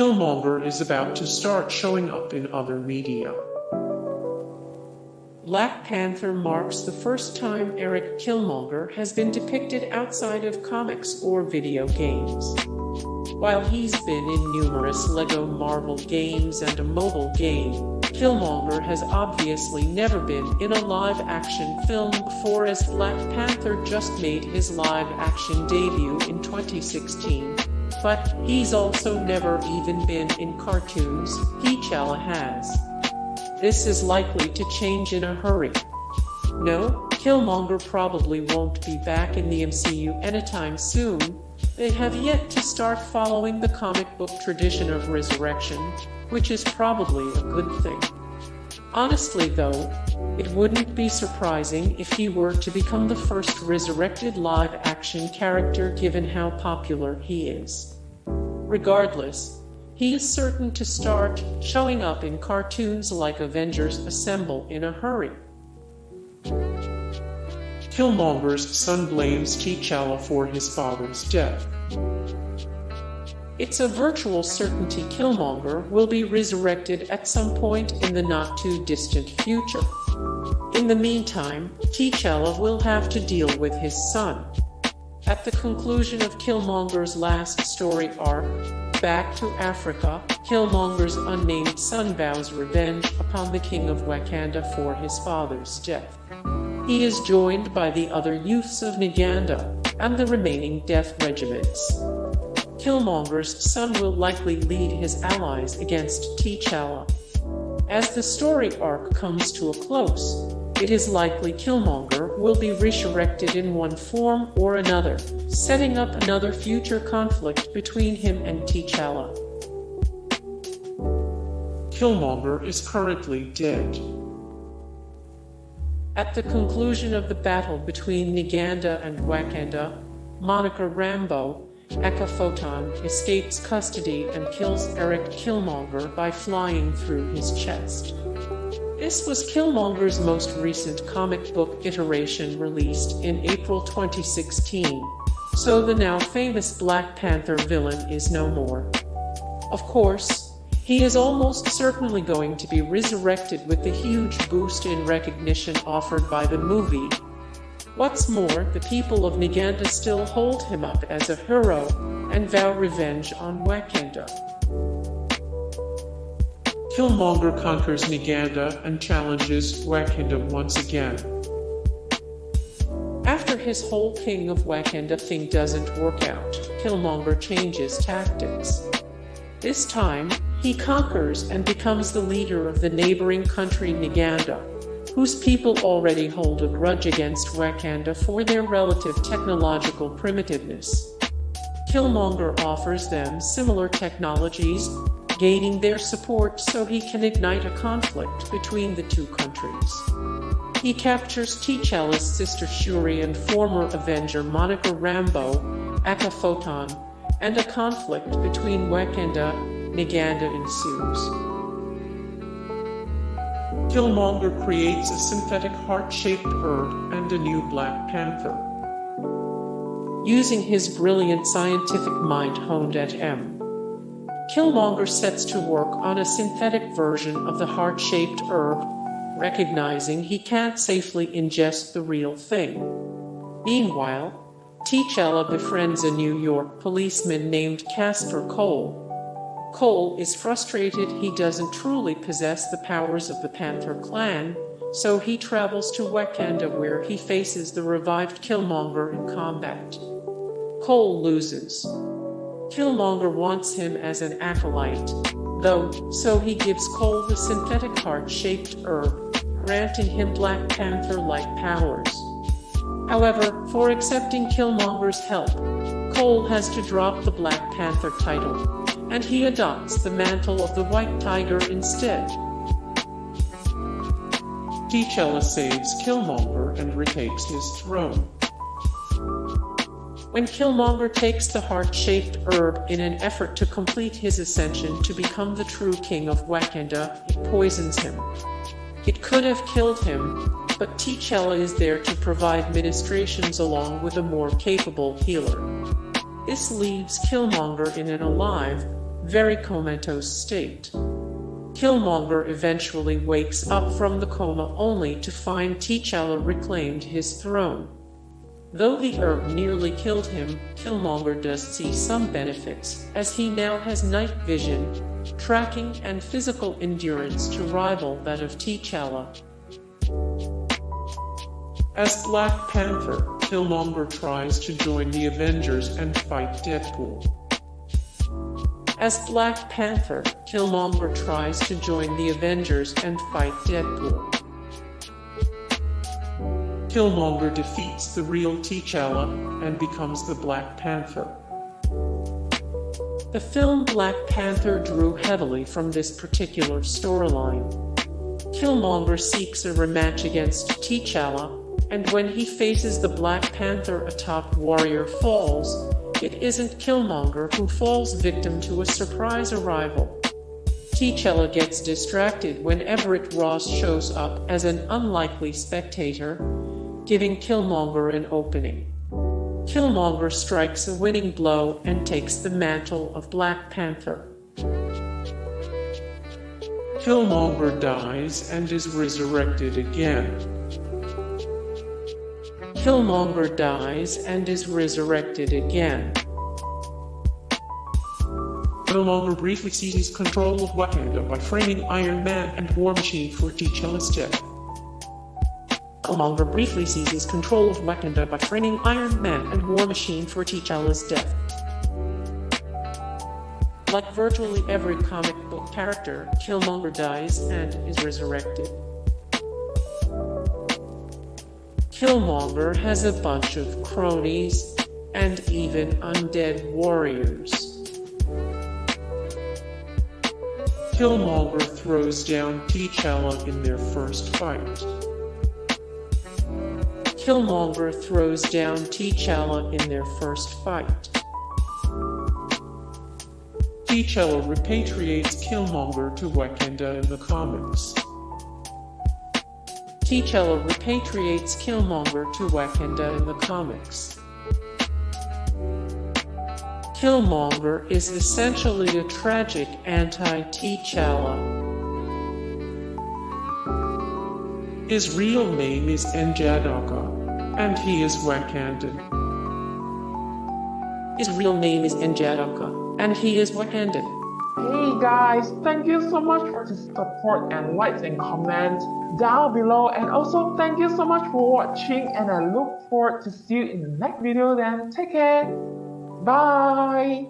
Killmonger is about to start showing up in other media. Black Panther marks the first time Erik Killmonger has been depicted outside of comics or video games. While he's been in numerous LEGO Marvel games and a mobile game, Killmonger has obviously never been in a live-action film before, as Black Panther just made his live-action debut in 2016. But he's also never even been in cartoons. T'Challa has. This is likely to change in a hurry. No, Killmonger probably won't be back in the MCU anytime soon. They have yet to start following the comic book tradition of resurrection, which is probably a good thing. Honestly though, it wouldn't be surprising if he were to become the first resurrected live-action character, given how popular he is. Regardless, he is certain to start showing up in cartoons like Avengers Assemble in a hurry. Killmonger's son blames T'Challa for his father's death. It's a virtual certainty Killmonger will be resurrected at some point in the not-too-distant future. In the meantime, T'Challa will have to deal with his son. At the conclusion of Killmonger's last story arc, Back to Africa, Killmonger's unnamed son vows revenge upon the King of Wakanda for his father's death. He is joined by the other youths of Niganda and the remaining death regiments. Killmonger's son will likely lead his allies against T'Challa. As the story arc comes to a close, it is likely Killmonger will be resurrected in one form or another, setting up another future conflict between him and T'Challa. Killmonger is currently dead. At the conclusion of the battle between Niganda and Wakanda, Monica Rambeau, Aka Photon, escapes custody and kills Erik Killmonger by flying through his chest. This was Killmonger's most recent comic book iteration, released in April 2016, so the now famous Black Panther villain is no more. Of course, he is almost certainly going to be resurrected with the huge boost in recognition offered by the movie. What's more, the people of Niganda still hold him up as a hero and vow revenge on Wakanda. Killmonger conquers Niganda and challenges Wakanda once again. After his whole King of Wakanda thing doesn't work out, Killmonger changes tactics. This time, he conquers and becomes the leader of the neighboring country Niganda, whose people already hold a grudge against Wakanda for their relative technological primitiveness. Killmonger offers them similar technologies, gaining their support so he can ignite a conflict between the two countries. He captures T'Challa's sister Shuri and former Avenger Monica Rambeau, Aka Photon, and a conflict between Wakanda and Niganda ensues. Killmonger creates a synthetic heart-shaped herb and a new Black Panther. Using his brilliant scientific mind honed at M, Killmonger sets to work on a synthetic version of the heart-shaped herb, recognizing he can't safely ingest the real thing. Meanwhile, T'Challa befriends a New York policeman named Casper Cole. Cole is frustrated he doesn't truly possess the powers of the Panther clan, so he travels to Wakanda, where he faces the revived Killmonger in combat. Cole loses. Killmonger wants him as an acolyte, though, so he gives Cole the synthetic heart-shaped herb, granting him Black Panther-like powers. However, for accepting Killmonger's help, Cole has to drop the Black Panther title, and he adopts the mantle of the White Tiger instead. T'Challa saves Killmonger and retakes his throne. When Killmonger takes the heart-shaped herb in an effort to complete his ascension to become the true King of Wakanda, it poisons him. It could have killed him, but T'Challa is there to provide ministrations along with a more capable healer. This leaves Killmonger in an alive, very comatose state. Killmonger eventually wakes up from the coma only to find T'Challa reclaimed his throne. Though the herb nearly killed him, Killmonger does see some benefits, as he now has night vision, tracking, and physical endurance to rival that of T'Challa. As Black Panther, Killmonger tries to join the Avengers and fight Deadpool. As Black Panther, Killmonger tries to join the Avengers and fight Deadpool. Killmonger defeats the real T'Challa and becomes the Black Panther. The film Black Panther drew heavily from this particular storyline. Killmonger seeks a rematch against T'Challa, and when he faces the Black Panther, a top warrior falls. It isn't Killmonger who falls victim to a surprise arrival. T'Challa gets distracted when Everett Ross shows up as an unlikely spectator, giving Killmonger an opening. Killmonger strikes a winning blow and takes the mantle of Black Panther. Killmonger dies and is resurrected again. Killmonger dies and is resurrected again. Killmonger briefly seizes control of Wakanda by framing Iron Man and War Machine for T'Challa's death. Killmonger briefly seizes control of Wakanda by framing Iron Man and War Machine for T'Challa's death. Like virtually every comic book character, Killmonger dies and is resurrected. Killmonger has a bunch of cronies and even undead warriors. Killmonger throws down T'Challa in their first fight. Killmonger throws down T'Challa in their first fight. T'Challa repatriates Killmonger to Wakanda in the comics. T'Challa repatriates Killmonger to Wakanda in the comics. Killmonger is essentially a tragic anti-T'Challa. His real name is Niganda, and he is Wakandan. His real name is Niganda, and he is Wakandan. Hey guys, thank you so much for the support and likes and comments down below, and also thank you so much for watching, and I look forward to see you in the next video. Then take care, bye.